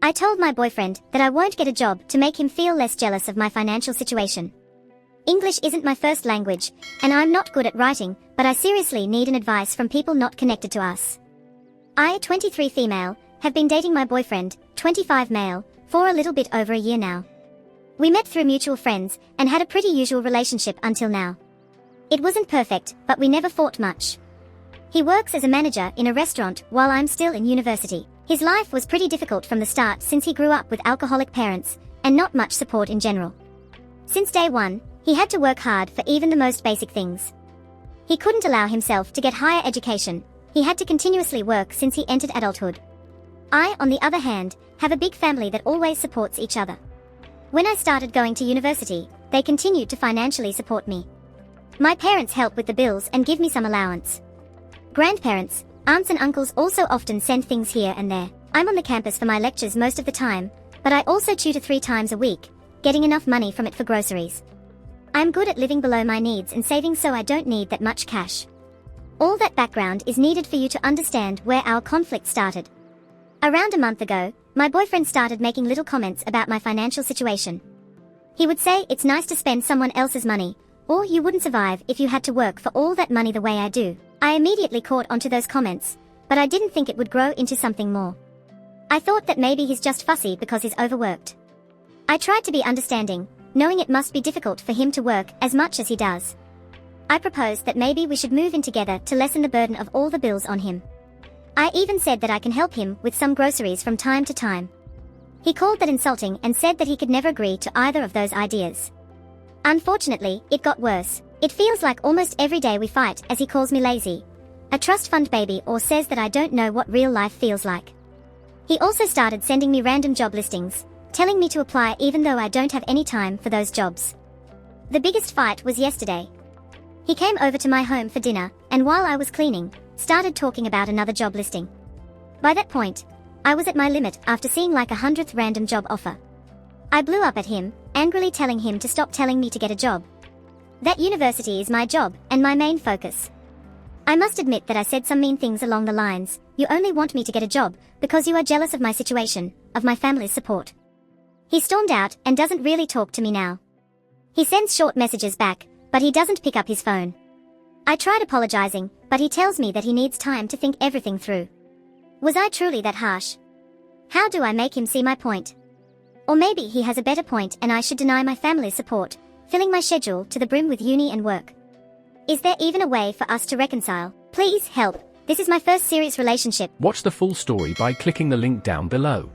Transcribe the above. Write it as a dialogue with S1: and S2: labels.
S1: I told my boyfriend that I won't get a job to make him feel less jealous of my financial situation. English isn't my first language, and I'm not good at writing, but I seriously need an advice from people not connected to us. I, 23 female, have been dating my boyfriend, 25 male, for a little bit over a year now. We met through mutual friends and had a pretty usual relationship until now. It wasn't perfect, but we never fought much. He works as a manager in a restaurant while I'm still in university. His life was pretty difficult from the start since he grew up with alcoholic parents and not much support in general. Since day one, he had to work hard for even the most basic things. He couldn't allow himself to get higher education. He had to continuously work since he entered adulthood. I, on the other hand, have a big family that always supports each other. When I started going to university, they continued to financially support me. My parents help with the bills and give me some allowance. Grandparents, aunts and uncles also often send things here and there. I'm on the campus for my lectures most of the time, but I also tutor 3 times a week, getting enough money from it for groceries. I'm good at living below my needs and saving, so I don't need that much cash. All that background is needed for you to understand where our conflict started. Around a month ago, my boyfriend started making little comments about my financial situation. He would say it's nice to spend someone else's money, or you wouldn't survive if you had to work for all that money the way I do. I immediately caught onto those comments, but I didn't think it would grow into something more. I thought that maybe he's just fussy because he's overworked. I tried to be understanding, knowing it must be difficult for him to work as much as he does. I proposed that maybe we should move in together to lessen the burden of all the bills on him. I even said that I can help him with some groceries from time to time. He called that insulting and said that he could never agree to either of those ideas. Unfortunately, it got worse. It feels like almost every day we fight, as he calls me lazy, a trust fund baby, or says that I don't know what real life feels like. He also started sending me random job listings, telling me to apply even though I don't have any time for those jobs. The biggest fight was yesterday. He came over to my home for dinner, and while I was cleaning, started talking about another job listing. By that point, I was at my limit after seeing like 100th random job offer. I blew up at him, angrily telling him to stop telling me to get a job. That university is my job and my main focus. I must admit that I said some mean things along the lines, "You only want me to get a job because you are jealous of my situation, of my family's support." He stormed out and doesn't really talk to me now. He sends short messages back, but he doesn't pick up his phone. I tried apologizing, but he tells me that he needs time to think everything through. Was I truly that harsh? How do I make him see my point? Or maybe he has a better point and I should deny my family's support, filling my schedule to the brim with uni and work. Is there even a way for us to reconcile? Please help. This is my first serious relationship.
S2: Watch the full story by clicking the link down below.